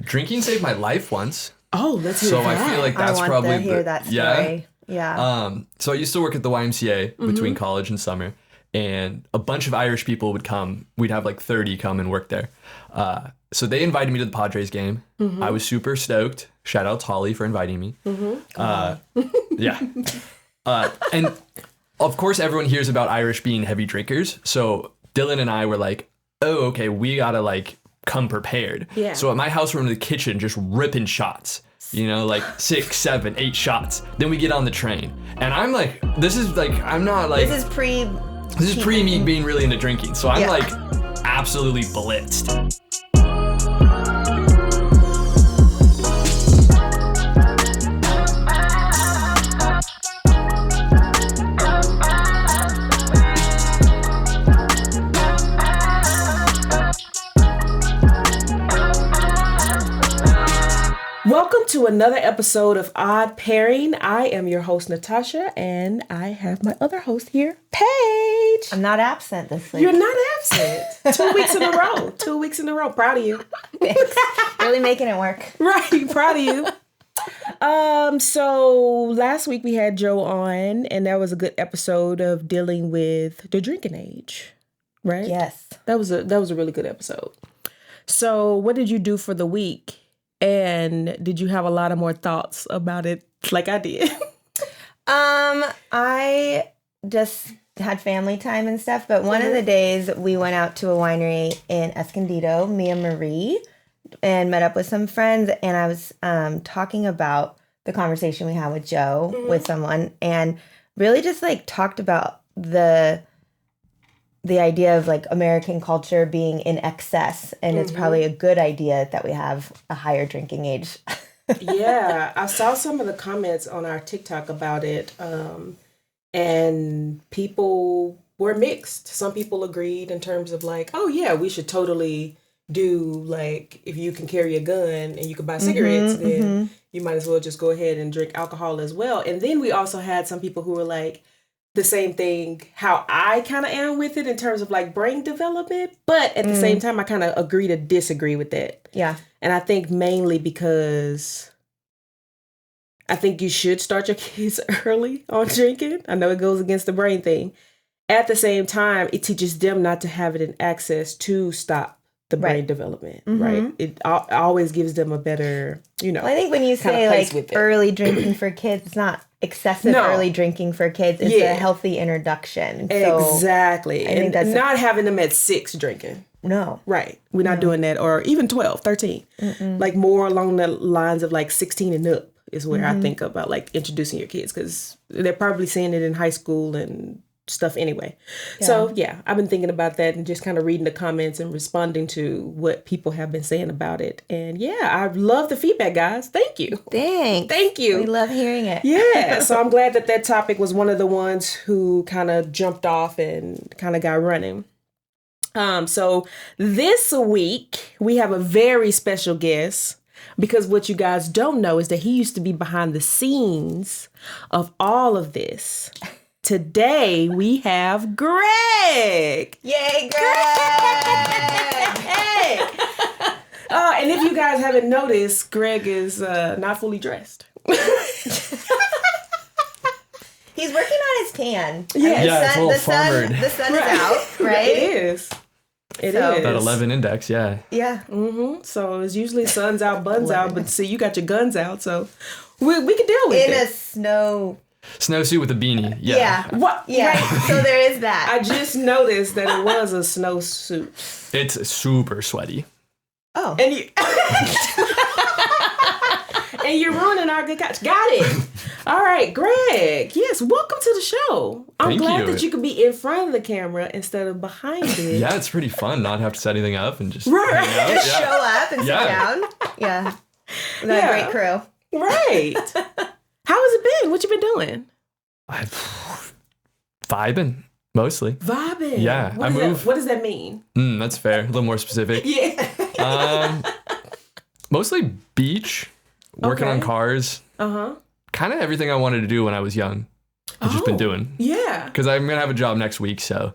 Drinking saved my life once. Oh, let's hear so that. I feel like that's probably to hear that story. Yeah. So I used to work at the YMCA between college and summer, and a bunch of Irish people would come. We'd have like 30 come and work there. So they invited me to the Padres game. I was super stoked. Shout out to Holly for inviting me. Yeah. And of course, everyone hears about Irish being heavy drinkers. So Dylan and I were like, oh, okay, we gotta like come prepared. Yeah. So at my house, we're in the kitchen just ripping shots. You know, like 6, 7, 8 shots. Then we get on the train. And I'm like, this is pre me being really into drinking. So I'm like absolutely blitzed. Welcome to another episode of Odd Pairing. I am your host, Natasha, and I have my other host here, Paige. I'm not absent this week. You're not absent. 2 weeks in a row. 2 weeks in a row. Proud of you. Thanks. Really making it work. Right. Proud of you. So last week we had Joe on, and that was a good episode of dealing with the drinking age, right? Yes. That was a really good episode. So what did you do for the week? And did you have a lot of more thoughts about it like I did? I just had family time and stuff, but one of the days we went out to a winery in Escondido, me and Marie, and met up with some friends, and I was talking about the conversation we had with Joe with someone, and really just like talked about the idea of like American culture being in excess, and it's probably a good idea that we have a higher drinking age. Yeah, I saw some of the comments on our TikTok about it, and people were mixed. Some people agreed in terms of like, oh yeah, we should totally do like, if you can carry a gun and you can buy cigarettes, then you might as well just go ahead and drink alcohol as well. And then we also had some people who were like, the same thing, how I kind of am with it in terms of like brain development. But at the same time, I kind of agree to disagree with that. Yeah. And I think mainly because I think you should start your kids early on drinking. I know it goes against the brain thing. At the same time, it teaches them not to have it in access to stop the brain development, right? It always gives them a better, Well, I think when you say like early drinking for kids, it's not excessive early drinking for kids. It's a healthy introduction. So exactly. And not having them at 6 drinking. No. Right. We're not doing that. Or even 12, 13. Like more along the lines of like 16 and up is where I think about like introducing your kids, because they're probably seeing it in high school and stuff anyway. Yeah. So yeah, I've been thinking about that and just kind of reading the comments and responding to what people have been saying about it. And yeah, I love the feedback, guys. Thank you. Thanks. Thank you. We love hearing it. Yeah. So I'm glad that topic was one of the ones who kind of jumped off and kind of got running. So this week we have a very special guest, because what you guys don't know is that he used to be behind the scenes of all of this. Today, we have Greg. Yay, Greg! Hey! And if you guys haven't noticed, Greg is not fully dressed. He's working on his tan. Yeah, it's a little farmered. The sun is out, right? It is. It is. That 11 index, yeah. Yeah. So it's usually sun's out, buns out, but see, you got your guns out, so we can deal with it. In a snowsuit with a beanie. Yeah. What? Yeah. Right. So there is that. I just noticed that it was a snowsuit. It's super sweaty. Oh. And you and you're ruining our good catch. Got it. All right, Greg. Yes, welcome to the show. I'm glad that you could be in front of the camera instead of behind it. Yeah, it's pretty fun not have to set anything up and just just show up and sit down. Yeah. With a great crew. Right. How has it been? What you been doing? Vibing, mostly. Vibing? Yeah. What does that mean? That's fair. A little more specific. Yeah. Mostly beach, working on cars. Uh-huh. Kind of everything I wanted to do when I was young. I've just been doing. Yeah. Because I'm going to have a job next week, so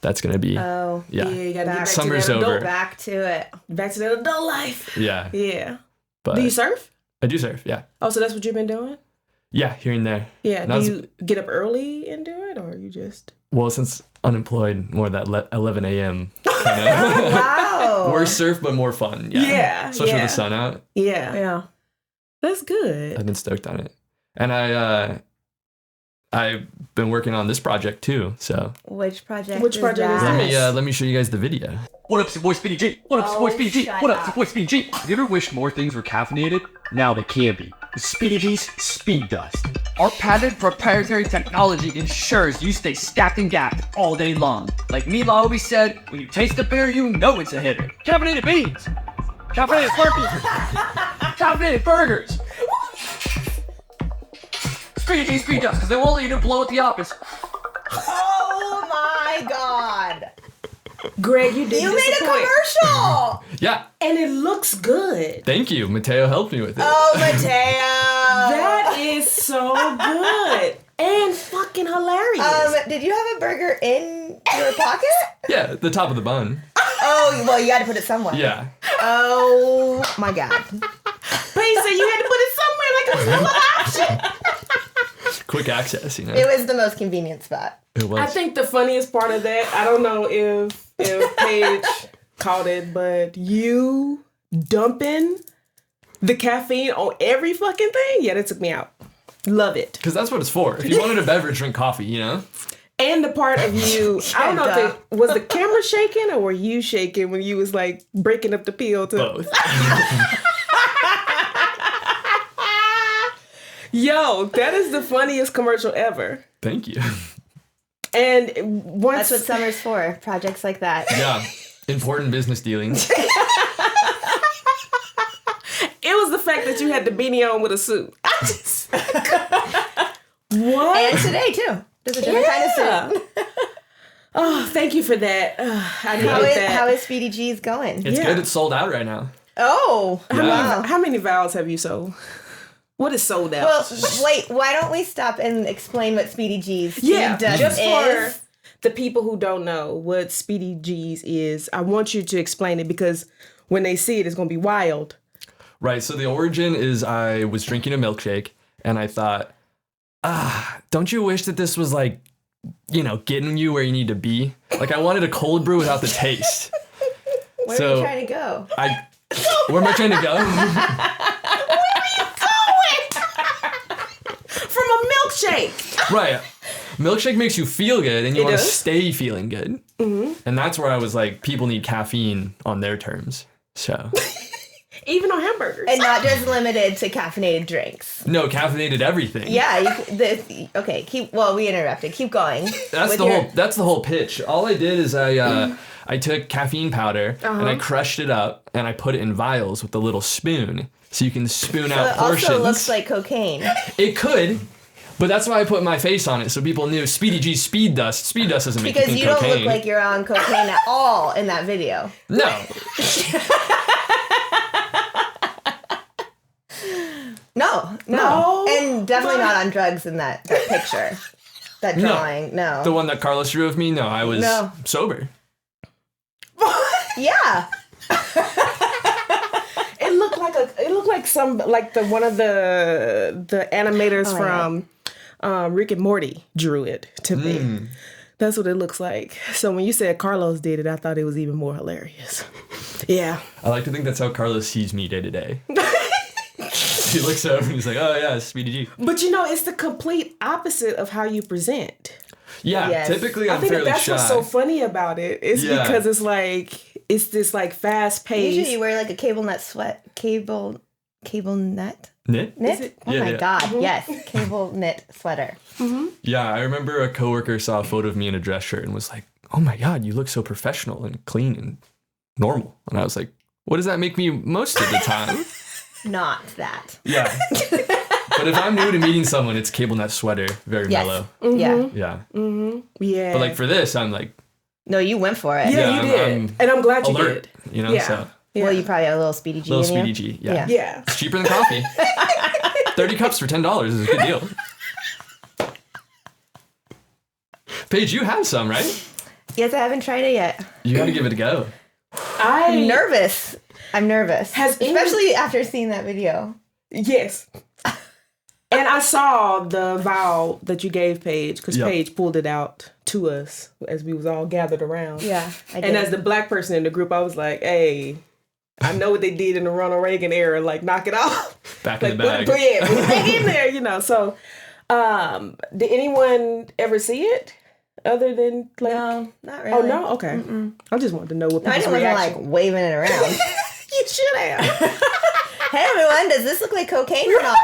that's going to be... Oh. Yeah. You gotta get back Summer's to that over. adult, Back to it. back to that adult life. Yeah. Yeah. But Do you surf? I do surf, yeah. Oh, so that's what you've been doing? Yeah, here and there. Yeah. And Do you get up early and do it, or you just... Well, since unemployed, more that 11 a.m. Wow. Worse surf, but more fun. Yeah. Yeah, Especially with yeah. the sun out. Yeah. Yeah. That's good. I've been stoked on it. And I've been working on this project too, so Which project? Which project is that? let me show you guys the video. What up, it's your boy Speedy G? What up, it's your boy Speedy G? shut What up, it's up. your boy Speedy G? Have you ever wished more things were caffeinated? Now they can be. With Speedy G's Speed Dust. Our patented proprietary technology ensures you stay stacked and gapped all day long. Like Mila always said, when you taste a beer, you know it's a hitter. Caffeinated beans. Caffeinated Slurpees. Caffeinated burgers. Speedy G Speed Dust, because they won't let you blow at the office. Oh my God. Greg, you did You made a commercial. Yeah, And it looks good. thank you. Mateo helped me with it. Oh, Mateo. That is so good. And fucking hilarious. Did you have a burger in your pocket? Yeah, the top of the bun. Oh, well, you had to put it somewhere. Yeah. Oh my God. But he said you had to put it somewhere like it was no other option. Quick access, you know. It was the most convenient spot. It was. I think the funniest part of that, I don't know if Paige caught it, but you dumping the caffeine on every fucking thing, yeah, that took me out. Love it. Because that's what it's for. If you wanted a beverage, drink coffee, you know? And the part of you, I don't know if was the camera shaking or were you shaking when you was like breaking up the peel to Both. Yo, that is the funniest commercial ever. Thank you. And once That's what summer's for. Projects like that. Yeah. Important business dealings. it was the fact that you had the beanie on with a suit. I just what? And today too. There's a different kind of suit. Oh, thank you for that. I needed that. How is Speedy G's going? It's Yeah. good. It's sold out right now. Oh, Yeah. wow. How many vowels have you sold? What is sold out? Well, wait, why don't we stop and explain what Speedy G's yeah, does just is? for the people who don't know what Speedy G's is, I want you to explain it because when they see it, it's going to be wild. Right. So the origin is I was drinking a milkshake and I thought, don't you wish that this was like, you know, getting you where you need to be? Like I wanted a cold brew without the taste. Where are you trying to go? Where am I trying to go? From a milkshake. Right. Milkshake makes you feel good and you It want to does. stay feeling good. Mm-hmm. And that's where I was like, people need caffeine on their terms. So. Even on hamburgers. And not just limited to caffeinated drinks. No, caffeinated everything. Yeah. Okay. We interrupted. Keep going. That's with the whole pitch. All I did is I took caffeine powder and I crushed it up and I put it in vials with a little spoon. So you can spoon out It portions. also looks like cocaine. It could, but that's why I put my face on it so people knew Speedy G's Speed Dust. Speed Dust doesn't make Because you you think don't cocaine. look like you're on cocaine at all in that video. No. No. And definitely not on drugs in that picture. That drawing. No. The one that Carlos drew of me? No, I was sober. Yeah. It looked like one of the animators from Rick and Morty drew it to me. That's what it looks like. So when you said Carlos did it, I thought it was even more hilarious. Yeah. I like to think that's how Carlos sees me day to day. He looks over and he's like, oh yeah, it's Speedy G. But you know, it's the complete opposite of how you present. Yeah, Yes. typically I'm I think fairly that's shy. what's so funny about it. It's because it's this like fast paced. Usually you wear like a cable net. Knit? Knit? Oh Yeah, my yeah. God, yes. Cable knit sweater. Yeah, I remember a coworker saw a photo of me in a dress shirt and was like, oh my God, you look so professional and clean and normal. And I was like, what does that make me most of the time? Not that. Yeah. But if I'm new to meeting someone, it's cable net sweater, very Yes. mellow. Yeah. Yeah. Yeah. But like for this, I'm like No, you went for it. yeah, Yeah, you did. I'm And I'm glad you alert, did. you know? Yeah. So Yeah. Well, you probably have a little Speedy G little in Speedy you. G. Yeah. Yeah. It's cheaper than coffee. 30 cups for $10 is a good deal. Paige, you have some, right? Yes, I haven't tried it yet. You got to give it a go. I'm nervous. Especially after seeing that video. Yes. And I saw the vow that you gave Paige, because Paige pulled it out to us as we was all gathered around. Yeah, I did. And as the black person in the group, I was like, hey, I know what they did in the Ronald Reagan era, like knock it off. Back like, in the bag. Put it back in there, you know. So, did anyone ever see it? Other than like... No, not really. Oh, no? Okay. Mm-mm. I just wanted to know what people's I wasn't reaction. like waving it around. You should have. Hey everyone, does this look like cocaine or not?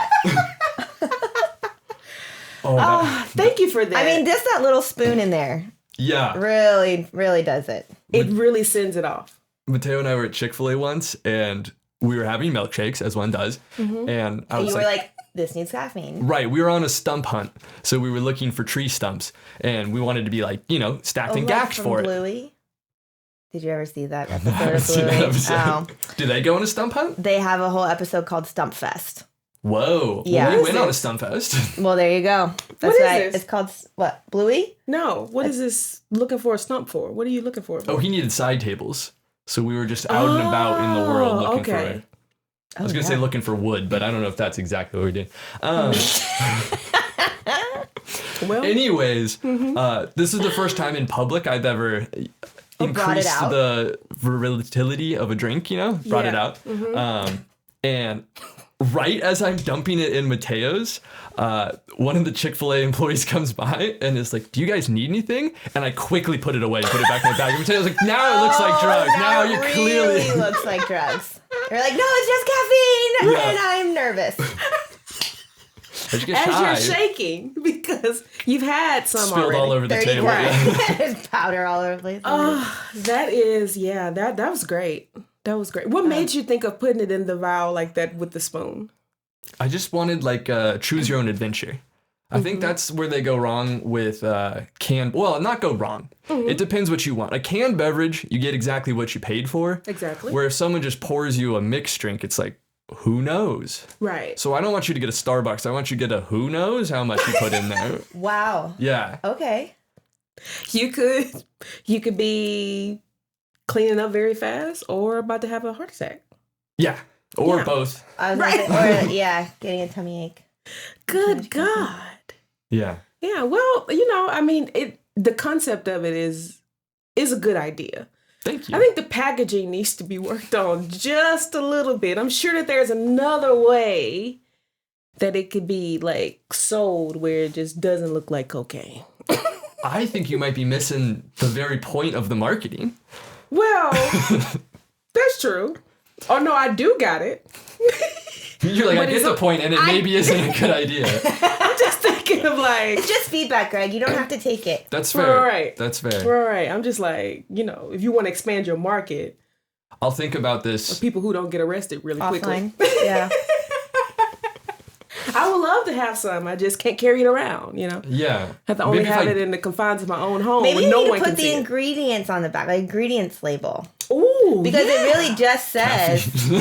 Thank you for that. I mean, just that little spoon in there Yeah. really, really does it. It really sends it off. Mateo and I were at Chick-fil-A once, and we were having milkshakes, as one does. Mm-hmm. And I And was you were like, this needs caffeine. right, we were on a stump hunt. So we were looking for tree stumps, and we wanted to be like, stacked and gacked for it. Bluey? Did you ever see that I episode haven't of seen Bluey? that episode. Oh. Do they go on a stump hunt? They have a whole episode called Stump Fest. Whoa. Yeah. Well, we What went is on a this? stump fest. Well, there you go. That's What is right. this? It's called, what, Bluey? No. What is this looking for a stump for? What are you looking for? Oh, he needed side tables. So we were just out and about in the world looking for okay. it. I was going to say looking for wood, but I don't know if that's exactly what we did. Well, Anyways, this is the first time in public I've ever brought it increased out? the volatility of a drink, brought it Yeah. out. And right as I'm dumping it in Mateo's, one of the Chick-fil-A employees comes by and is like, do you guys need anything? And I quickly put it away and put it back in my bag. And Mateo's like, now it looks like drugs. Now you really clearly... looks like drugs. You're like, no, it's just caffeine. Yeah. And I'm nervous. I just get as shy. you're shaking because you've had some Spilled already. all over the 30 table. grams. Yeah. There's powder all over the place. That is, yeah, that was great. That was great. What made you think of putting it in the vial like that with the spoon? I just wanted like choose your own adventure. I think that's where they go wrong with canned. Well, not go wrong. It depends what you want. A canned beverage, you get exactly what you paid for. Exactly. Where if someone just pours you a mixed drink, it's like, who knows? Right. So I don't want you to get a Starbucks. I want you to get a who knows how much you put in there. Wow. Yeah. Okay. You could be cleaning up very fast or about to have a heart attack. Yeah. Or Yeah. both. I was gonna say, or, yeah, getting a tummy ache. Good God. Yeah. Yeah, well, I mean, the concept of it is a good idea. Thank you. I think the packaging needs to be worked on just a little bit. I'm sure that there's another way that it could be like sold where it just doesn't look like cocaine. I think you might be missing the very point of the marketing. Well, that's true. Oh no, I do got it. You're like, But I get is the it- point, and it maybe isn't a good idea. I'm just thinking of like, It's just feedback, Greg. You don't have to take it. That's fair. Right. That's fair. right. I'm just like, if you want to expand your market, I'll think about this. people who don't get arrested really quickly. Offline. Yeah. I would love to have some. I just can't carry it around, Yeah. have to only Maybe if have I- it in the confines of my own home Maybe where you no need one to can put the see it. ingredients on the back, like ingredients label. Ooh, Because yeah. it really just says,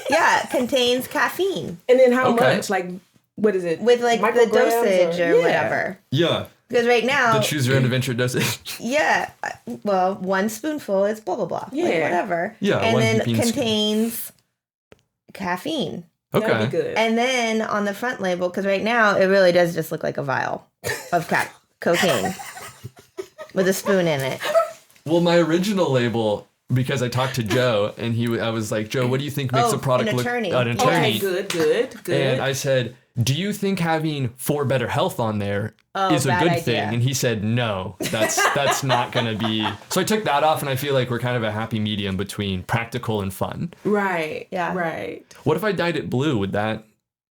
yeah, contains caffeine And then how Okay. much? Like, what is it? with like the Micrograms dosage or yeah. whatever. Yeah. Because right now, The choose your own adventure dosage. yeah, well, one spoonful is blah, blah, blah. Like, Yeah. whatever. Yeah, And one then heaping scoop. contains caffeine. That'd Okay. be good. And then on the front label, because right now it really does just look like a vial of cocaine with a spoon in it. Well, my original label, because I talked to Joe, and I was like, Joe, what do you think makes Oh, a product an look attorney. an Okay, attorney? Okay, good. And I said, do you think having for better health on there Oh, is a bad good idea. thing? And he said, no, that's not going to be. So I took that off, and I feel like we're kind of a happy medium between practical and fun. Right. Yeah. Right. What if I dyed it blue? Would that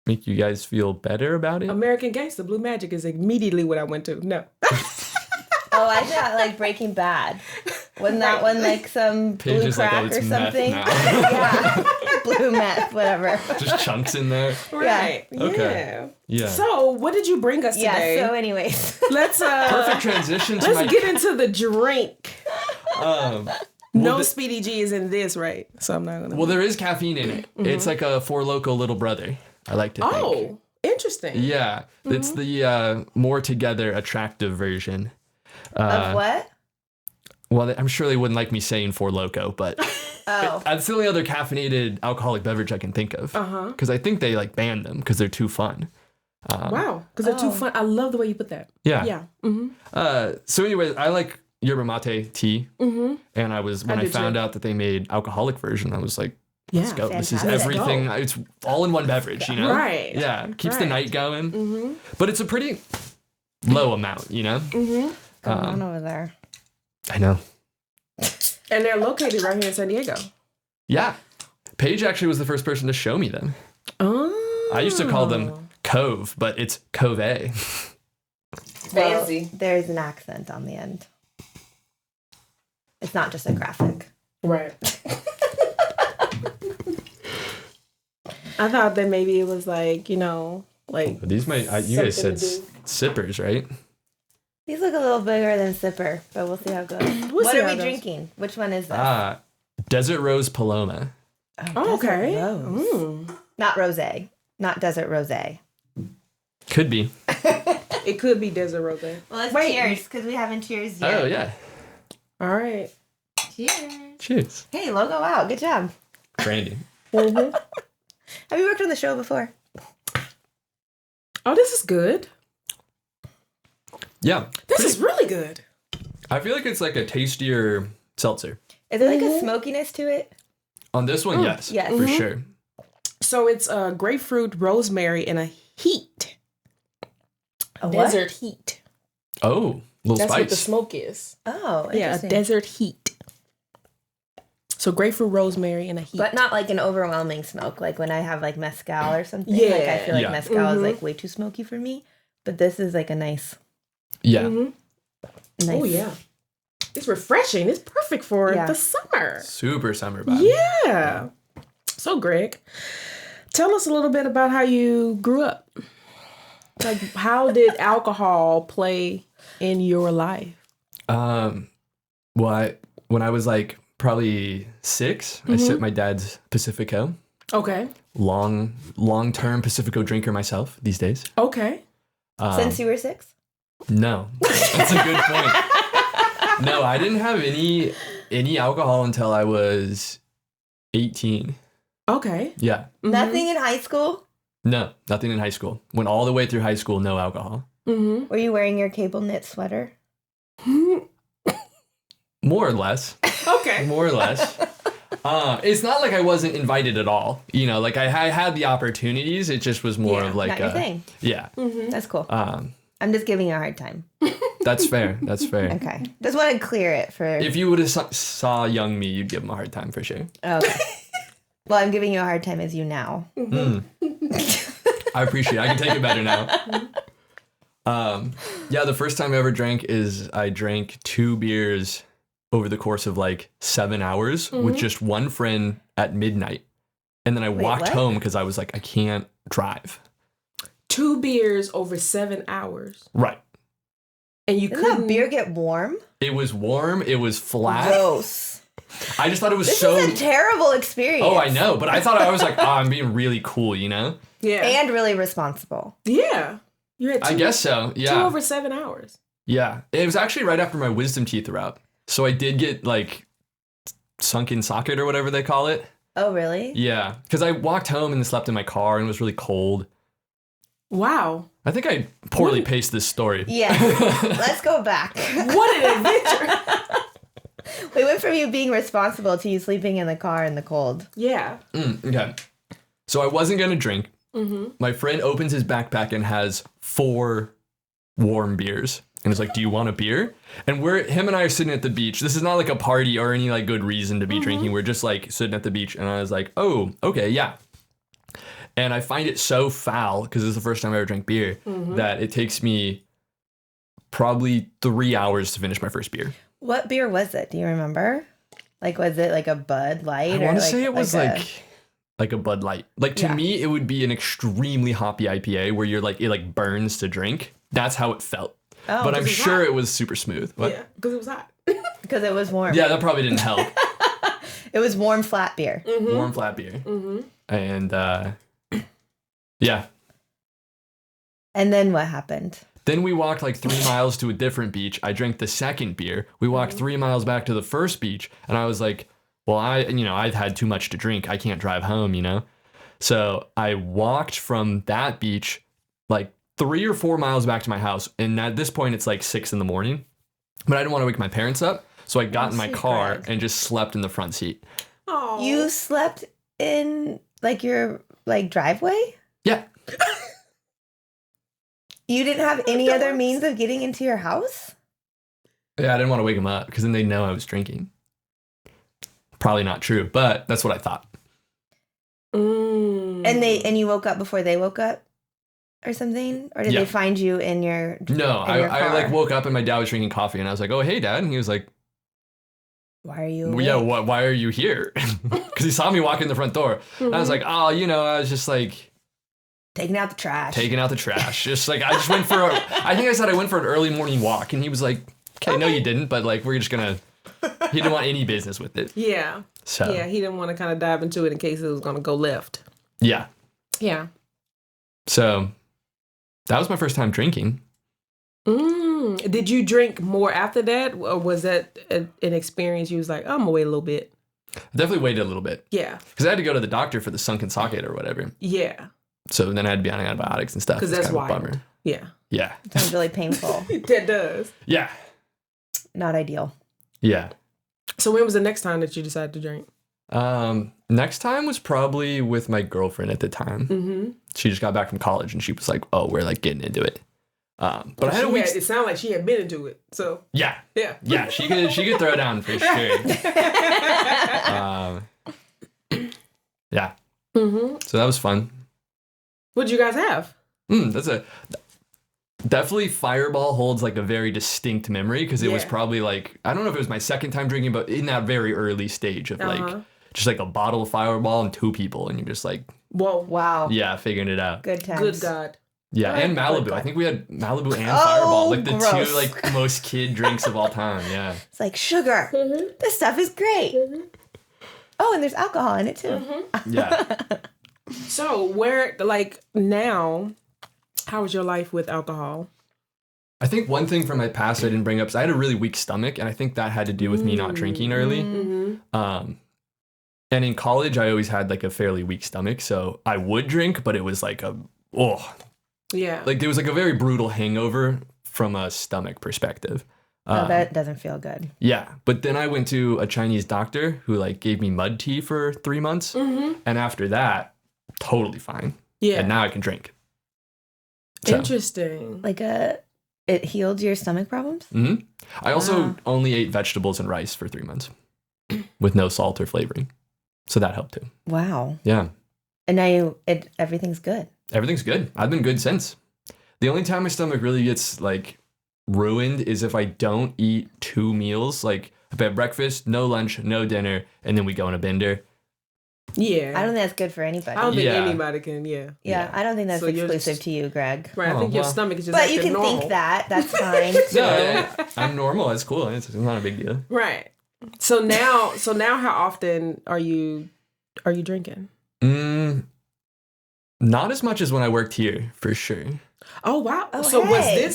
make you guys feel better about it? American Gangster, Blue Magic is immediately what I went to. No. Oh, I thought like Breaking Bad. Wasn't that one like some Paige blue is like, crack oh, it's or meth something? now. Yeah. Blue meth, whatever. Just chunks in there. Right. Okay. Yeah. So, what did you bring us Yeah, today? so anyways. Let's Perfect transition to my. let's get into the drink. No well, Speedy G is in this, right? So I'm not gonna. well, there is caffeine in it. It's like a Four Loko little brother. I like to think. Oh, interesting. Yeah, it's the more together attractive version. Of what? Well, I'm sure they wouldn't like me saying Four Loko, but Oh. that's the only other caffeinated alcoholic beverage I can think of. Because I think they like banned them because they're too fun. Wow, because they're too fun. I love the way you put that. Yeah. Yeah. So anyways, I like yerba mate tea. And when I did found too. out that they made alcoholic version, I was like, Yeah. let's go. This is fantastic. everything. It's all in one beverage, you know? Right. Yeah. Keeps the Right. night going. But it's a pretty low amount, you know? Come on over there. I know. And they're located right here in San Diego. Yeah. Paige actually was the first person to show me them. Oh. I used to call them Cove, but it's Cove. Fancy. There's an accent on the end. It's not just a graphic. Right. I thought that maybe it was like, like. These might, you guys said Something to sippers, right? These look a little bigger than Sipper, but we'll see how it goes. What see are how we it goes. drinking? Which one is this? Desert Rose Paloma. Oh, okay. Desert Rose. Not rosé. Not desert rosé. Could be. It could be Desert Rose. Well, let's Wait. cheers, because we haven't cheers yet. Oh, yeah. All right. Cheers. Cheers. Hey, logo out. Good job. Brandy. Have you worked on the show before? Oh, this is good. Yeah. This is really good. I feel like it's like a tastier seltzer. Is there like a smokiness to it? On this one, yes. yes. For sure. So it's grapefruit, rosemary, and a heat. A what? Desert heat. Oh, little That's spice. what the smoke is. Oh, Yeah, a interesting. desert heat. So grapefruit, rosemary, and a heat. But not like an overwhelming smoke, like when I have like mezcal or something. Like I feel like Yeah. mezcal is like way too smoky for me. But this is like a nice. Yeah. nice. Oh yeah, it's refreshing. It's perfect for Yeah. the summer. Super summer vibe. Yeah. So Greg, tell us a little bit about how you grew up. Like, how did alcohol play in your life? Well, when I was like probably 6, I sipped my dad's Pacifico. Okay. Long-term Pacifico drinker myself these days. Okay. Since you were 6? No, that's a good point. No, I didn't have any alcohol until I was 18. Okay. Yeah. Nothing in high school? No, nothing in high school. Went all the way through high school, no alcohol. Mm-hmm. Were you wearing your cable knit sweater? More or less. Okay. More or less. It's not like I wasn't invited at all. You know, like I had the opportunities. It just was more of like Not your thing. Yeah. That's cool. I'm just giving you a hard time. That's fair. That's fair. Okay. Just want to clear it for. If you would have saw young me, you'd give him a hard time for sure. Okay. Well, I'm giving you a hard time as you now. I appreciate it. I can take it better now. Yeah, the first time I ever drank is I drank 2 beers over the course of like 7 hours with just one friend at midnight. And then I walked what? home because I was like, I can't drive. 2 beers over 7 hours. Right. And you Doesn't couldn't. that beer get warm? It was warm. It was flat. Gross. I just thought it was This so... is a terrible experience. Oh, I know. But I thought I was like, oh, I'm being really cool, you know? Yeah. And really responsible. Yeah. You had 2, I guess so. 2 Yeah. over 7 hours. Yeah. It was actually right after my wisdom teeth were out. So I did get like sunken socket or whatever they call it. Oh, really? Yeah. Because I walked home and slept in my car and it was really cold. Wow. I think I poorly paced this story. Yeah. Let's go back. What an adventure. We went from you being responsible to you sleeping in the car in the cold. Yeah. Okay. So I wasn't going to drink. My friend opens his backpack and has 4 warm beers. And it's like, do you want a beer? And him and I are sitting at the beach. This is not like a party or any like good reason to be drinking. We're just like sitting at the beach. And I was like, oh, okay, yeah. And I find it so foul, because this is the first time I ever drank beer, that it takes me probably 3 hours to finish my first beer. What beer was it? Do you remember? Like, was it like a Bud Light? I want to like, say it was like a Bud Light. Like to me, it would be an extremely hoppy IPA where you're like, it like burns to drink. That's how it felt. Oh, but I'm it's sure hot. it was super smooth. What? Yeah. Because it was hot. because it was warm. Yeah, that probably didn't help. It was warm flat beer. Warm flat beer. And yeah. And then what happened? Then we walked like 3 miles to a different beach. I drank the second beer. We walked 3 miles back to the first beach. And I was like, well, I've had too much to drink. I can't drive home, So I walked from that beach like 3 or 4 miles back to my house. And at this point, it's like 6 a.m. But I didn't want to wake my parents up. So I got in my car Greg. and just slept in the front seat. Oh, You slept in like your like driveway? Yeah. You didn't have any other means of getting into your house? Yeah, I didn't want to wake them up because then they know I was drinking. Probably not true, but that's what I thought. And you woke up before they woke up or something? Or did Yeah. they find you in your No, in your I car? like woke up and my dad was drinking coffee and I was like, oh, hey, Dad. And he was like, Why are you well, yeah, awake? why are you here? Because he saw me walk in the front door. And I was like, oh, I was just like Taking out the trash. taking out the trash. Just like, I just went for I think I said I went for an early morning walk. And he was like, okay, no, you didn't. But like, we're just going to, he didn't want any business with it. Yeah. So, Yeah, he didn't want to kind of dive into it in case it was going to go left. yeah. Yeah. So that was my first time drinking. Did you drink more after that? Or was that an experience you was like, oh, I'm going to wait a little bit? I definitely waited a little bit. Yeah. Because I had to go to the doctor for the sunken socket or whatever. Yeah. So then I had to be on antibiotics and stuff. Because It's that's kind of a wild. bummer. Yeah. Yeah. Sounds really painful. That does. Yeah. Not ideal. Yeah. So when was the next time that you decided to drink? Next time was probably with my girlfriend at the time. Mm-hmm. She just got back from college and she was like, oh, we're like getting into it. But I had a week. It sounded like she had been into it. So, Yeah. yeah. Yeah. She could throw down for sure. Yeah. Mm-hmm. So that was fun. What'd you guys have? Definitely Fireball holds like a very distinct memory because it was Yeah. probably like, I don't know if it was my second time drinking, but in that very early stage of like just like a bottle of Fireball and 2 people and you're just like, Whoa. Wow. yeah, figuring it out. Good times. Good God. Yeah, Right. and Malibu. Good I think we had Malibu and Oh, Fireball, like the gross. 2 like most kid drinks of all time. Yeah. It's like sugar. This stuff is great. Oh, and there's alcohol in it too. Yeah. So where, like now, how was your life with alcohol? I think one thing from my past I didn't bring up is I had a really weak stomach, and I think that had to do with me not drinking early. Mm-hmm. And in college, I always had like a fairly weak stomach, so I would drink, but it was like Yeah. like there was like a very brutal hangover from a stomach perspective. That doesn't feel good. Yeah, but then I went to a Chinese doctor who like gave me mud tea for 3 months, and after that, totally fine. Yeah. And now I can drink. So. Interesting. Like it healed your stomach problems? Mm-hmm. I also only ate vegetables and rice for 3 months with no salt or flavoring. So that helped too. Wow. Yeah. And now everything's good. Everything's good. I've been good since. The only time my stomach really gets like ruined is if I don't eat 2 meals. Like if I have breakfast, no lunch, no dinner, and then we go on a bender. Yeah. I don't think that's good for anybody. I don't think Yeah. anybody can, yeah, Yeah. I don't think that's So you're exclusive just- to you, Greg. Right. I Oh, think your well. stomach is just But you acting can normal. think that. That's fine. No, I'm normal. It's cool. It's not a big deal. Right. So now how often are you drinking? Not as much as when I worked here, for sure. Oh wow. Oh, so hey.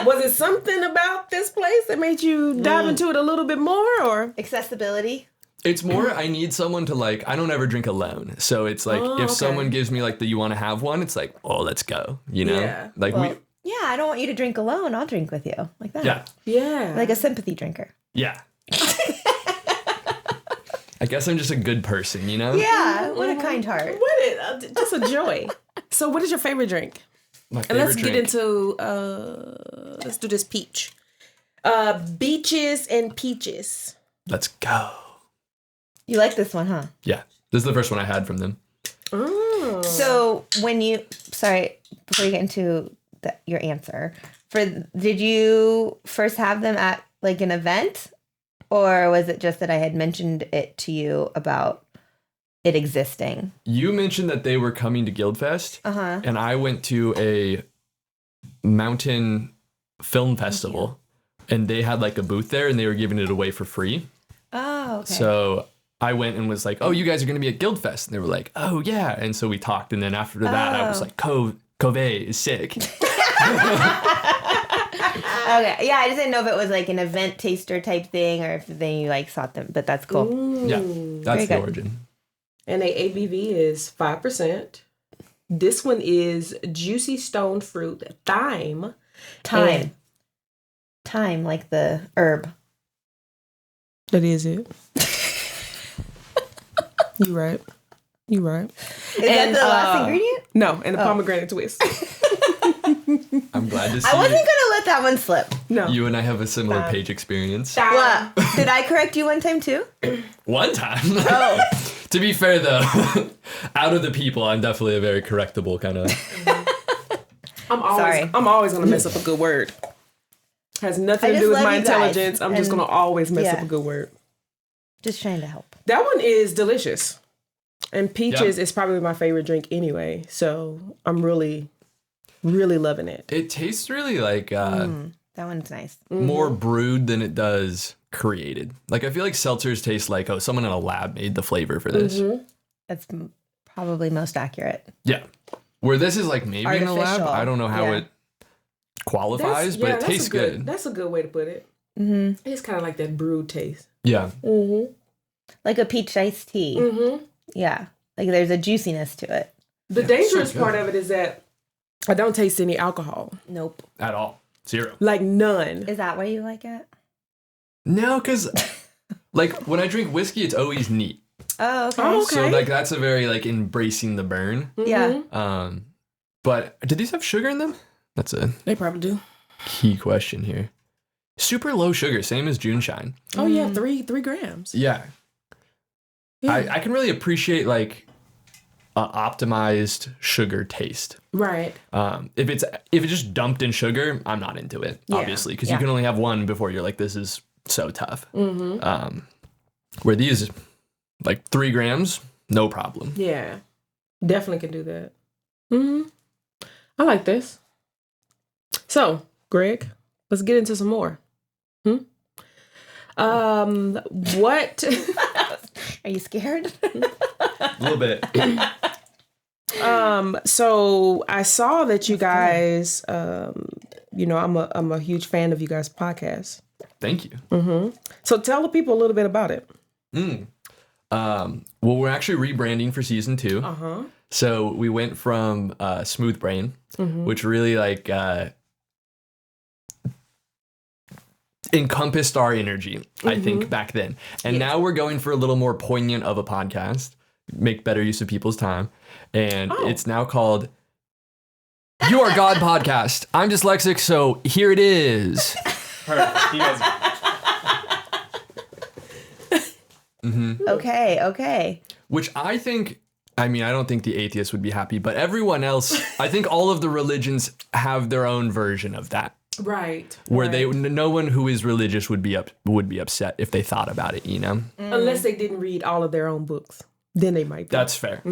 was it something about this place that made you dive into it a little bit more or? Accessibility. It's more, I need someone to like, I don't ever drink alone. So it's like, Oh, if okay. someone gives me like the, you want to have one, it's like, oh, let's go. You know? Yeah. Like Well, yeah, I don't want you to drink alone. I'll drink with you. Like that. yeah. Yeah. Like a sympathy drinker. Yeah. I guess I'm just a good person, you know? Yeah. What a kind heart. just a joy. So what is your favorite drink? My And favorite let's drink. get into let's do this peach. Beaches and peaches. Let's go. You like this one, huh? Yeah. This is the first one I had from them. Oh. So sorry, before you get into your answer, did you first have them at like an event? Or was it just that I had mentioned it to you about it existing? You mentioned that they were coming to Guildfest. Uh-huh. And I went to a mountain film festival. And they had like a booth there and they were giving it away for free. Oh, okay. So I went and was like, oh, you guys are going to be at Guildfest. And they were like, oh, yeah. And so we talked. And then after that, I was like, go Covey is sick. Okay. Yeah, I just didn't know if it was like an event taster type thing or if then you like sought them, but that's cool. Yeah, that's the good. origin. And the ABV is 5%. This one is juicy stone fruit, thyme. Thyme. Thyme, like the herb. That is it. You right. You right. Is that the last ingredient? No, and the pomegranate twist. I'm glad to see I wasn't gonna let that one slip. No. you and I have a similar page experience. What? Did I correct you one time too? One time. Oh. To be fair, though, out of the people, I'm definitely a very correctable kind of. I'm always gonna mess up a good word. Has nothing to do with my intelligence. I'm just gonna always mess up a good word. Just trying to help. That one is delicious. And peaches is probably my favorite drink anyway. So I'm really, really loving it. It tastes really like That one's nice. more brewed than it does created. Like, I feel like seltzers taste like, oh, someone in a lab made the flavor for this. That's probably most accurate. Yeah. Where this is like maybe in a lab. Artificial. I don't know how it qualifies, but it tastes good. That's a good way to put it. It's kind of like that brewed taste. Yeah. Like a peach iced tea. Yeah. Like there's a juiciness to it. The dangerous part of it is that I don't taste any alcohol. Nope. At all. Zero. Like none. Is that why you like it? No, because like when I drink whiskey, it's always neat. Oh, okay. Oh, okay. So like that's a very like embracing the burn. Yeah. But do these have sugar in them? That's a They probably do. key question here. Super low sugar, same as June Shine. Oh yeah, 3 grams. Yeah. I can really appreciate like optimized sugar taste. Right. If it's just dumped in sugar, I'm not into it, obviously, because you can only have one before you're like, this is so tough. Where these, like 3 grams, no problem. Yeah. Definitely can do that. I like this. So, Greg, let's get into some more. What? Are you scared? A little bit. So I saw that you guys, I'm a huge fan of you guys' podcast. Thank you. So tell the people a little bit about it. Well, we're actually rebranding for season 2. So we went from Smooth Brain, which really like encompassed our energy, I think, back then. And now we're going for a little more poignant of a podcast, make better use of people's time. And it's now called You Are God Podcast. I'm dyslexic, so here it is. Perfect. You guys. Okay. Which I think, I don't think the atheists would be happy, but everyone else, I think all of the religions have their own version of that. Right. Where no one who is religious would be upset if they thought about it, Unless they didn't read all of their own books, then they might be. That's fair.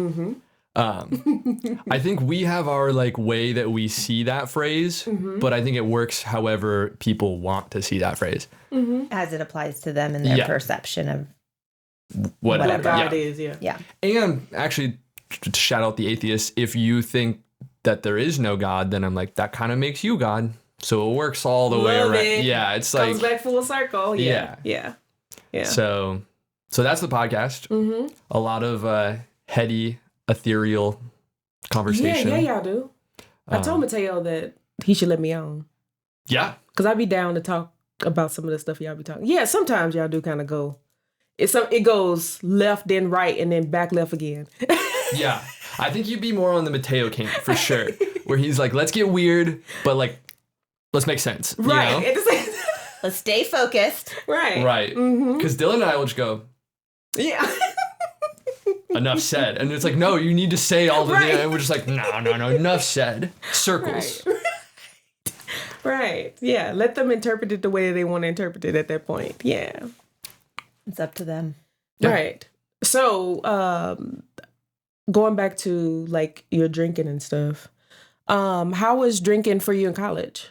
I think we have our like way that we see that phrase, but I think it works however people want to see that phrase. As it applies to them and their perception of Whatever. God is, yeah. And actually, to shout out the atheists, if you think that there is no God, then I'm like, that kind of makes you God. So it works all the way around. It. Yeah, it's Comes like back full circle. Yeah. So that's the podcast. A lot of heady, ethereal conversation. Yeah, y'all do. I told Mateo that he should let me on. Yeah. Because I'd be down to talk about some of the stuff y'all be talking. Yeah, sometimes y'all do kind of go. It goes left, then right, and then back left again. Yeah. I think you'd be more on the Mateo camp for sure. Where he's like, let's get weird, but like, let's make sense. Right. You know? let's stay focused. Right. Right. Because Dylan and I will just go, yeah. enough said. And it's like, no, you need to say all the things. And we're just like, no, enough said. Circles. Right. Yeah. Let them interpret it the way they want to interpret it at that point. Yeah. It's up to them. Yeah. Right. So, going back to like your drinking and stuff, how was drinking for you in college?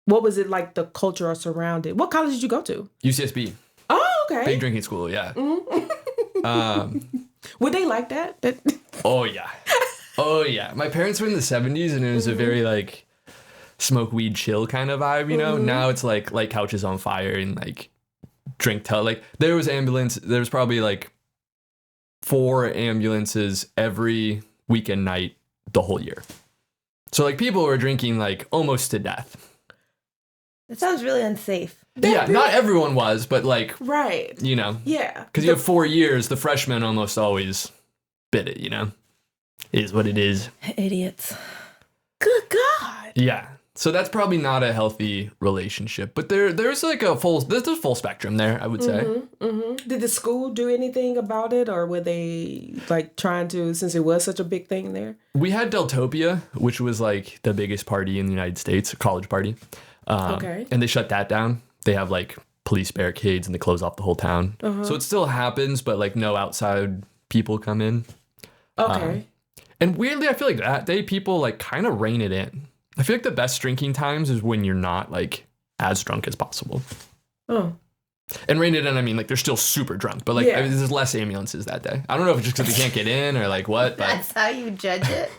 What was it like, the culture surrounded? What college did you go to? UCSB. Oh, okay. Big drinking school, yeah. Would they like that? Oh, yeah. Oh yeah, my parents were in the 70s, and it was a very like smoke weed chill kind of vibe, you know. Now it's like light couches on fire and like drink till like there was probably like 4 ambulances every weekend night the whole year. So like people were drinking like almost to death. That sounds really unsafe. Not everyone was, but like Right. you know. Yeah. Because you have 4 years, the freshmen almost always bit it, you know. It is what it is. Idiots. Good God. Yeah. So that's probably not a healthy relationship, but there's like there's a full spectrum there, I would say. Did the school do anything about it, or were they like trying to, since it was such a big thing there? We had Deltopia, which was like the biggest party in the United States, a college party. Okay. And they shut that down. They have like police barricades and they close off the whole town. So it still happens, but like no outside people come in. Okay. And weirdly, I feel like that day people like kind of rein it in. I feel like the best drinking times is when you're not like as drunk as possible. Oh. And rein it in, I mean like they're still super drunk, but like Yeah. I mean, there's less ambulances that day. I don't know if it's just because they can't get in or like what, but That's how you judge it?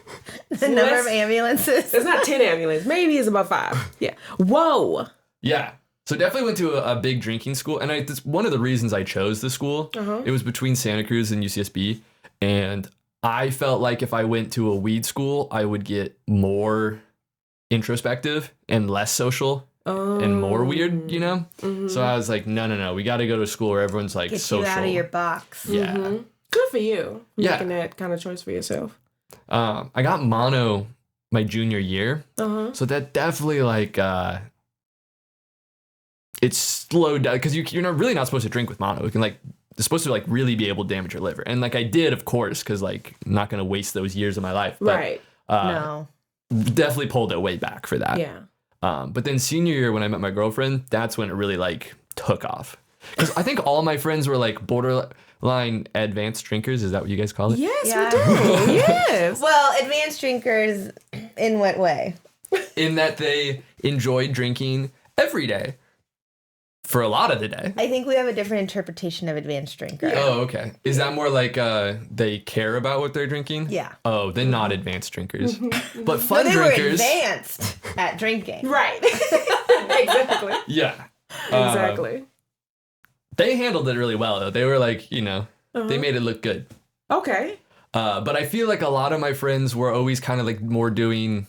The number of ambulances? It's not 10 ambulances. Maybe it's about 5. Yeah. Whoa. yeah. So definitely went to a big drinking school, and that's one of the reasons I chose the school. It was between Santa Cruz and UCSB, and I felt like if I went to a weed school, I would get more introspective and less social and more weird, you know? So I was like, no, we got to go to a school where everyone's like Get social. you out of your box. Yeah. Good for you. Yeah. Making that kind of choice for yourself. I got mono my junior year. So that definitely like, it's slowed down because you're not really not supposed to drink with mono. It can like, it's supposed to like really be able to damage your liver. And like I did, of course, because like I'm not going to waste those years of my life. But, Right. No. definitely pulled it way back for that. Yeah. But then senior year when I met my girlfriend, that's when it really like took off. Because I think all my friends were like borderline advanced drinkers. Is that what you guys call it? Yes, Yeah. we do. Yes. Well, advanced drinkers in what way? In that they enjoyed drinking every day for a lot of the day. I think we have a different interpretation of advanced drinker. Oh, okay. Is that more like they care about what they're drinking? Yeah. Oh, then not advanced drinkers. But fun They were drinkers. advanced at drinking. Right. Exactly. Yeah. Exactly. They handled it really well, though. They were like, you know, they made it look good. Okay. But I feel like a lot of my friends were always kind of like more doing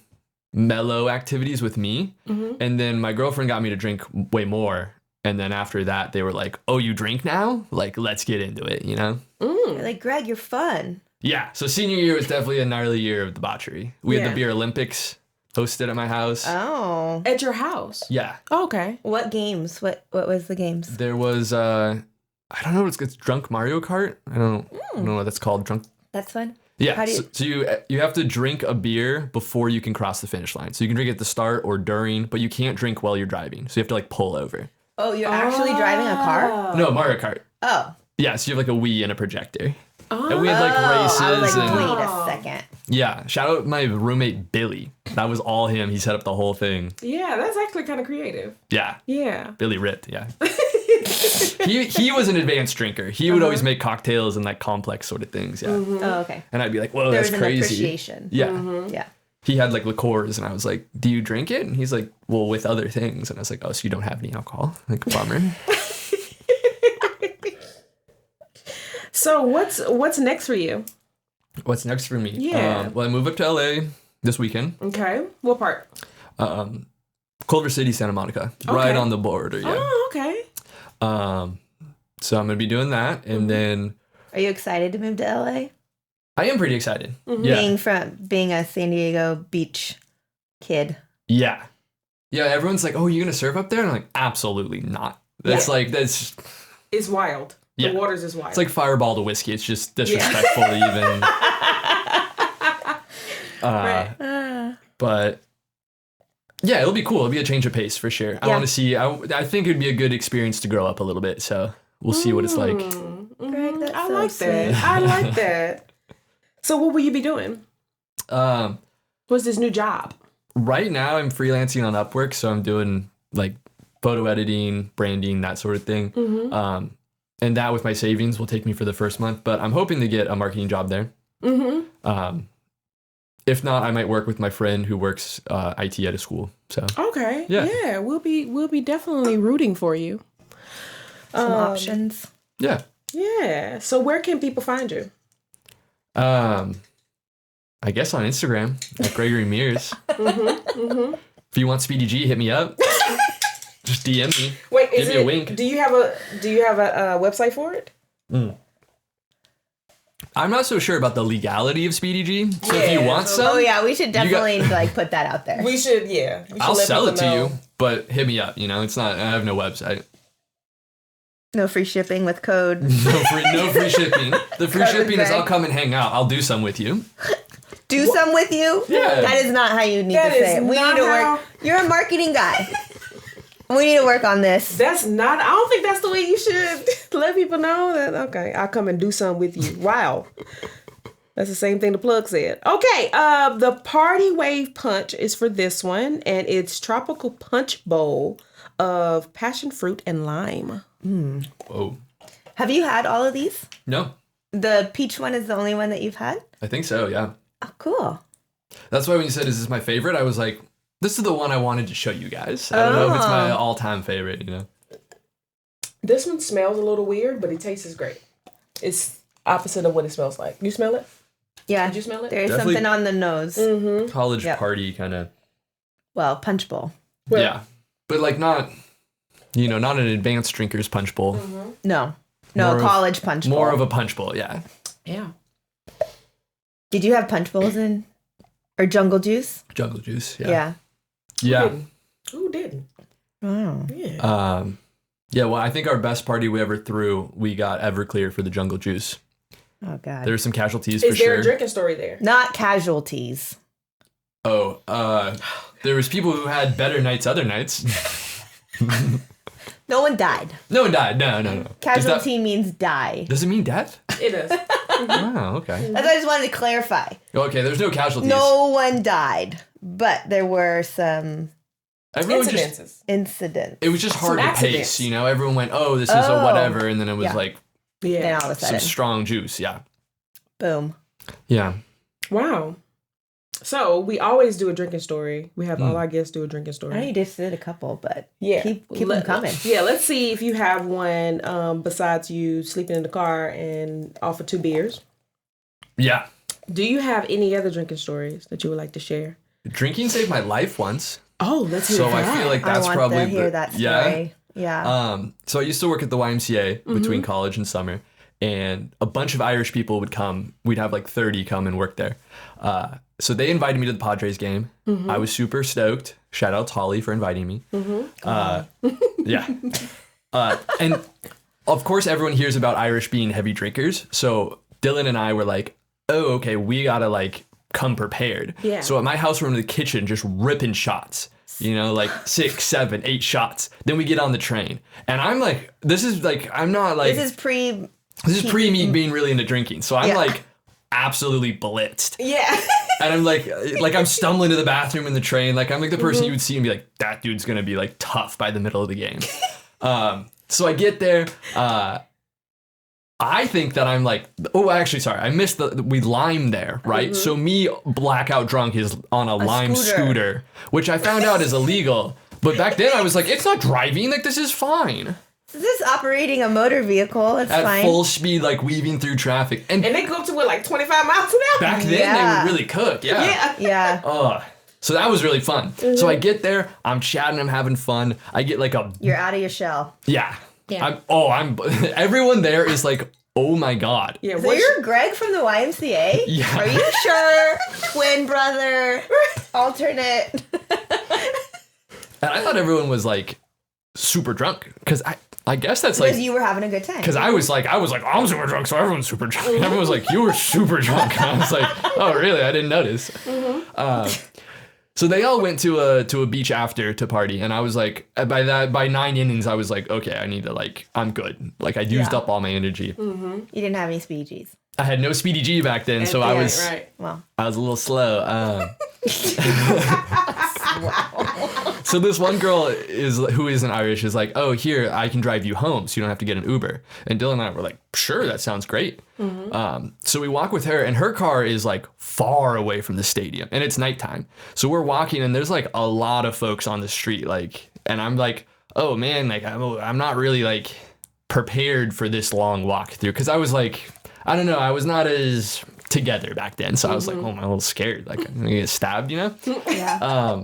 mellow activities with me. And then my girlfriend got me to drink way more. And then after that, they were like, oh, you drink now? Like, let's get into it, you know? You're like, Greg, you're fun. Yeah. So senior year was definitely a gnarly year of debauchery. We had Yeah. the Beer Olympics hosted at my house. Oh. At your house. Yeah. Okay. What games? What was the games? There was, I don't know what it's Drunk Mario Kart. I don't know what that's called. Drunk. That's fun. Yeah. How do you- So you have to drink a beer before you can cross the finish line. So you can drink at the start or during, but you can't drink while you're driving. So you have to like pull over. Oh, you're actually driving a car? No, Mario Kart. Oh. Yeah, so you have like a Wii and a projector. And we had like races. I was like, and wait a second. yeah, shout out my roommate Billy. That was all him. He set up the whole thing. Yeah, that's actually kind of creative. Yeah. Yeah. Billy ripped, yeah. he was an advanced drinker. He would always make cocktails and like complex sort of things, yeah. Oh, okay. And I'd be like, whoa, There that's was an crazy. appreciation. Yeah. Yeah. He had like liqueurs and I was like, do you drink it? And he's like, well, with other things. And I was like, oh, so you don't have any alcohol? Like, bummer. So what's next for you? What's next for me? Yeah. Well, I move up to LA this weekend. Okay. What part? Culver City, Santa Monica. Right on the border, yeah. Oh, okay. So I'm going to be doing that. And then Are you excited to move to LA? I am pretty excited. Yeah. Being a San Diego beach kid. Yeah. Yeah. Everyone's like, oh, you're going to surf up there? And I'm like, absolutely not. That's that's It's wild. Yeah. The waters is wild. it's like Fireball to whiskey. It's just disrespectful to even. Right. But yeah, it'll be cool. It'll be a change of pace for sure. I want to see. I think it'd be a good experience to grow up a little bit. So we'll see what it's like. Greg, that's I so like sweet. that. I like that. So what will you be doing? What's this new job? Right now, I'm freelancing on Upwork, so I'm doing like photo editing, branding, that sort of thing. And that with my savings will take me for the first month, but I'm hoping to get a marketing job there. if not, I might work with my friend who works IT at a school. So Okay. Yeah. Yeah. We'll be definitely rooting for you. Some options. yeah. Yeah. So where can people find you? I guess on Instagram at Gregory Mears. If you want Speedy G, hit me up. Just DM me. Wait, Give me a wink. Do you have a website for it? I'm not so sure about the legality of Speedy G. So if you want some, Oh yeah, we should definitely like put that out there. We should. Yeah. We should I'll let sell it people to know. you. But hit me up. You know, it's not. I have no website. No free shipping with code. No free shipping. The free Code shipping is Greg. I'll come and hang out. I'll do some with you. Do some with you? Yeah. That is not how you need That to say is it. We not need to how- work. You're a marketing guy. We need to work on this. That's not. I don't think that's the way you should let people know that. Okay, I'll come and do something with you. Wow. That's the same thing the plug said. Okay, the Party Wave Punch is for this one, and it's Tropical Punch Bowl of passion fruit and lime. Whoa. Have you had all of these? No, The peach one is the only one that you've had? I think so. Yeah. Oh, cool. That's why when you said, "Is this my favorite?" I was like, "This is the one I wanted to show you guys." I don't know if it's my all-time favorite. You know. This one smells a little weird, but it tastes great. It's opposite of what it smells like. You smell it? Yeah. Did you smell it? There's Definitely- something on the nose. College Yep. party kind of. Well, punch bowl. Well, Yeah, but like not, not an advanced drinker's punch bowl. No. More of- College punch bowl. More of a punch bowl. Yeah. Yeah. Did you have punch bowls in? Or jungle juice? Jungle juice. Yeah. Yeah. Who didn't? Wow. Yeah. Yeah. Well, I think our best party we ever threw, we got Everclear for the jungle juice. Oh, God. There's some casualties for Is there sure. a drinking story there? Not casualties. Oh, there was people who had better nights other nights. No one died. No one died. No. Is Casualty means die. does it mean death? It is. Oh, okay. That's why I just wanted to clarify. Okay, there's no casualties. No one died, but there were some Everyone Incidences. incidents. it was just hard Some to accidents. pace, Everyone went, "Oh, this is a Oh. whatever," and then it was Yeah. like Then Yeah. all of a some sudden, strong juice. Yeah. boom. Yeah. Wow. So we always do a drinking story. We have all our guests do a drinking story. I know you just did a couple, but Yeah. keep them coming. Yeah, let's see if you have one besides you sleeping in the car and offer 2 beers. Yeah. Do you have any other drinking stories that you would like to share? Drinking saved my life once. Oh, let's hear So that. I feel like that's I want probably to hear that story. Yeah. So I used to work at the YMCA between college and summer, and a bunch of Irish people would come. We'd have like 30 come and work there. So they invited me to the Padres game. I was super stoked. Shout out Holly for inviting me. Yeah. And of course, everyone hears about Irish being heavy drinkers. So Dylan and I were like, oh, okay, we gotta like come prepared. Yeah. So at my house, we're in the kitchen just ripping shots. Like 6, 7, 8 shots. Then we get on the train. And I'm like, I'm not like, This is pre me being really into drinking. So I'm Yeah. like absolutely blitzed. Yeah. And I'm like I'm stumbling to the bathroom in the train. Like I'm like the person you would see and be like, that dude's gonna be like tough by the middle of the game. So I get there. I think that I'm like, I missed we lime there, right? So me blackout drunk is on a lime scooter, which I found out is illegal. But back then I was like, it's not driving, like this is fine. This is operating a motor vehicle. It's At fine. full speed, like weaving through traffic. And And they go up to what, like 25 miles an hour? back then Yeah. they would really cook, yeah. Yeah. So that was really fun. So I get there, I'm chatting, I'm having fun. I get like You're out of your shell. yeah. Yeah. Everyone there is like, oh my God. Yeah. So you're Greg from the YMCA? Yeah. Are you sure? Twin brother, alternate. And I thought everyone was like super drunk because I guess that's like Because you were having a good time. because I was like I'm super drunk, so everyone's super drunk. And everyone was like, you were super drunk. And I was like, oh really? I didn't notice. So they all went to a beach after to party, and I was like, by 9 innings, I was like, okay, I need to I'm good. Like I used up all my energy. You didn't have any speegees. I had no Speedy G back then, so I was right. Well, a little slow. So this one girl who isn't Irish is like, oh, here, I can drive you home so you don't have to get an Uber. And Dylan and I were like, sure, that sounds great. So we walk with her, and her car is like far away from the stadium, and it's nighttime. So we're walking, and there's like a lot of folks on the street, like, and I'm like, oh man, like I'm not really like prepared for this long walk through, because I was like, I don't know, I was not as together back then, so I was like, oh, I'm a little scared, like I'm gonna get stabbed, you know? Yeah.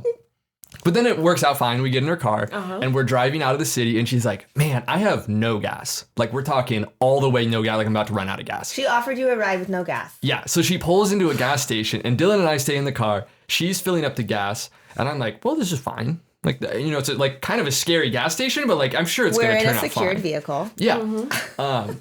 But then it works out fine. We get in her car and we're driving out of the city, and she's like, man, I have no gas. Like, we're talking all the way no gas, like I'm about to run out of gas. She offered you a ride with no gas. Yeah, so she pulls into a gas station, and Dylan and I stay in the car. She's filling up the gas, and I'm like, well, this is fine. Like, you know, it's like kind of a scary gas station, but like I'm sure it's going to turn out fine. We're in a secured vehicle. Yeah.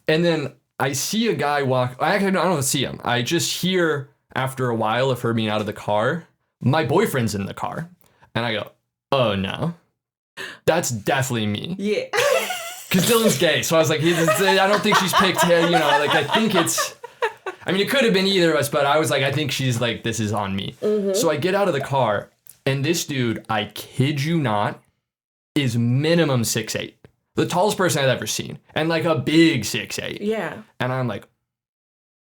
And then I see a guy walk. I don't see him. I just hear after a while of her being out of the car, my boyfriend's in the car. And I go, oh no, that's definitely me. Yeah. Because Dylan's gay. So I was like, I don't think she's picked him. You know, like I think it could have been either of us, but I was like, I think she's like, this is on me. So I get out of the car, and this dude, I kid you not, is minimum 6'8". The tallest person I've ever seen. And like a big 6'8". Yeah. And I'm like,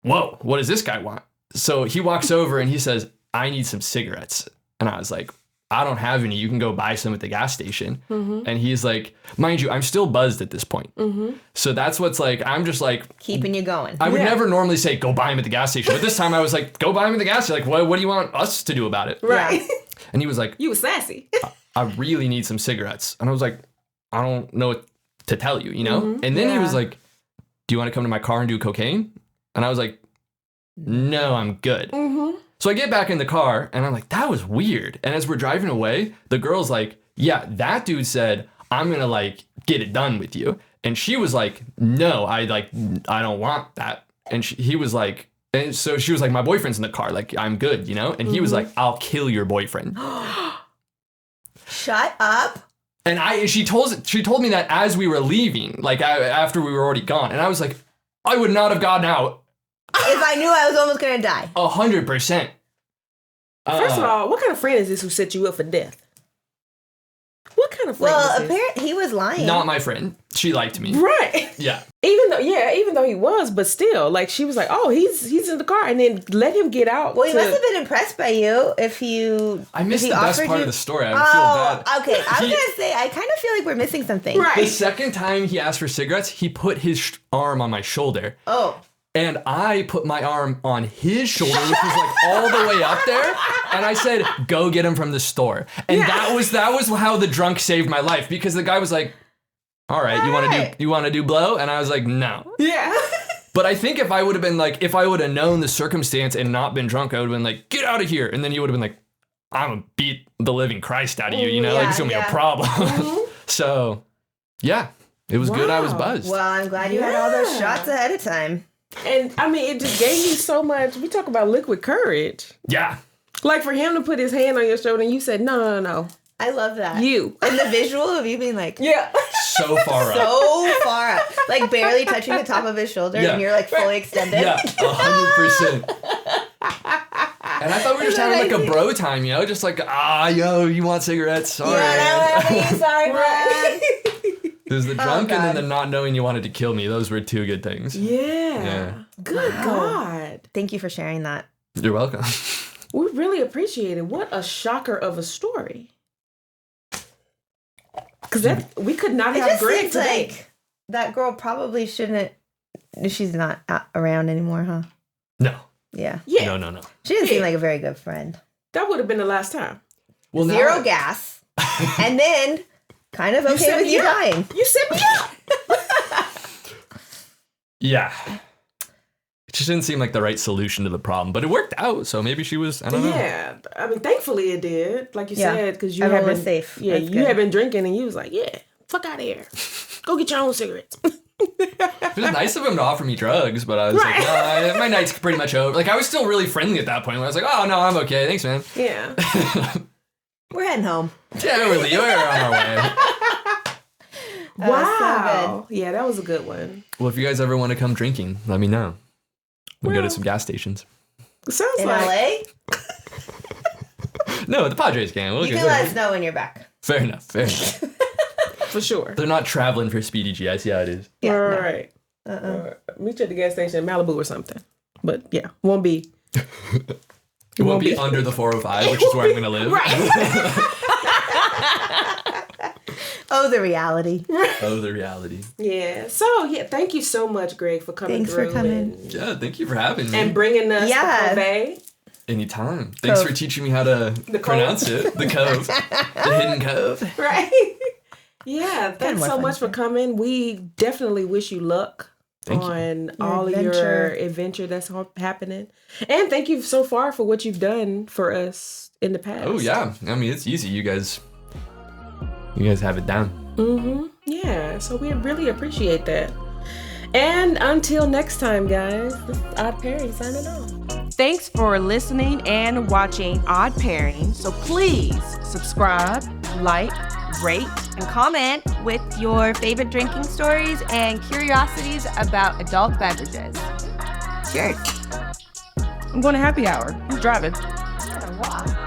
whoa, what does this guy want? So he walks over and he says, I need some cigarettes. And I was like, I don't have any. You can go buy some at the gas station. And he's like, mind you, I'm still buzzed at this point. So that's what's like, I'm just like. Keeping you going. I would never normally say, go buy him at the gas station. But this time I was like, go buy him at the gas station. Like, what do you want us to do about it? Right. And he was like, you were sassy. I really need some cigarettes. And I was like, I don't know what to tell you, you know? And then he was like, do you want to come to my car and do cocaine? And I was like, no, I'm good. So I get back in the car, and I'm like, that was weird. And as we're driving away, the girl's like, yeah, that dude said, I'm going to like get it done with you. And she was like, no, I don't want that. And he was like, and so she was like, my boyfriend's in the car. Like, I'm good, you know? And he was like, I'll kill your boyfriend. Shut up. And she told me that as we were leaving, like after we were already gone. And I was like, I would not have gotten out. If I knew I was almost going to die. 100%. First of all, what kind of friend is this who set you up for death? What kind of friend is this? Well, apparently he was lying. Not my friend. She liked me. Right. Yeah. Even though he was, but still, like she was like, oh, he's in the car, and then let him get out. Well, he must have been impressed by you if you. I missed the best part of the story. I feel bad. Okay. I was gonna say I kind of feel like we're missing something. Right. The second time he asked for cigarettes, he put his arm on my shoulder. Oh. And I put my arm on his shoulder, which was like all the way up there. And I said, go get him from the store. And that was how the drunk saved my life, because the guy was like, all right, you want to do blow? And I was like, no. Yeah. But I think if I would have been like, if I would have known the circumstance and not been drunk, I would have been like, get out of here. And then he would have been like, I'm going to beat the living Christ out of you. You know, like it's going to be a problem. So, yeah, it was good. I was buzzed. Well, I'm glad you had all those shots ahead of time. And I mean, it just gave you so much. We talk about liquid courage. Yeah. Like for him to put his hand on your shoulder and you said, no. I love that. You. And the visual of you being like, yeah. So far up. So far up. Like barely touching the top of his shoulder, and you're like fully extended. Yeah, 100%. And I thought we were just having like a bro time, you know? Just like, yo, you want cigarettes? Sorry. Sorry, Brad. There's the drunk and then the not knowing you wanted to kill me. Those were two good things. Yeah. Good God. Thank you for sharing that. You're welcome. We really appreciate it. What a shocker of a story. Because we could not have Greg today. Like that girl probably shouldn't. She's not around anymore, huh? No. Yeah. No. She didn't seem like a very good friend. That would have been the last time. Well, Zero gas. And then kind of okay with you dying. You set me up. Yeah. It just didn't seem like the right solution to the problem, but it worked out. So maybe she was, I don't know. Yeah. I mean, thankfully it did. Like you said, because you have been safe. Yeah, you had been drinking and you was like, yeah, fuck out of here. Go get your own cigarettes. It was nice of him to offer me drugs, but I was like, no, my night's pretty much over. Like, I was still really friendly at that point where I was like, oh, no, I'm okay. Thanks, man. Yeah. We're heading home. Yeah, we're on our way. Wow. So yeah, that was a good one. Well, if you guys ever want to come drinking, let me know. We'll go to some gas stations. It sounds in like LA? No, the Padres game. We'll You get can let there. us know when you're back. Fair enough. Fair enough. For sure. They're not traveling for Speedy G. I see how it is. Yeah, All no. right. Meet you at the gas station in Malibu or something. But yeah, won't be. It won't be under the 405, which is where I'm going to live. Oh, the reality. Oh, the reality. Yeah. So yeah, thank you so much, Greg, for coming Thanks for through. coming. Yeah, thank you for having me. And bringing us Yeah. the Cove. Anytime. Thanks Cove. for teaching me how to Cove. pronounce it. The Cove. The hidden Cove. Right. Yeah. Thanks more so fun much for too. coming. We definitely wish you luck Thank you. on Your all of your adventure. adventure that's happening. And thank you so far for what you've done for us in the past. Oh, yeah. I mean, it's easy. You guys have it down. Yeah. So we really appreciate that. And until next time, guys, this is Odd Pairing signing off. Thanks for listening and watching Odd Pairing. So please subscribe, like, rate, and comment with your favorite drinking stories and curiosities about adult beverages. Cheers. I'm going to happy hour. Who's driving? Wow.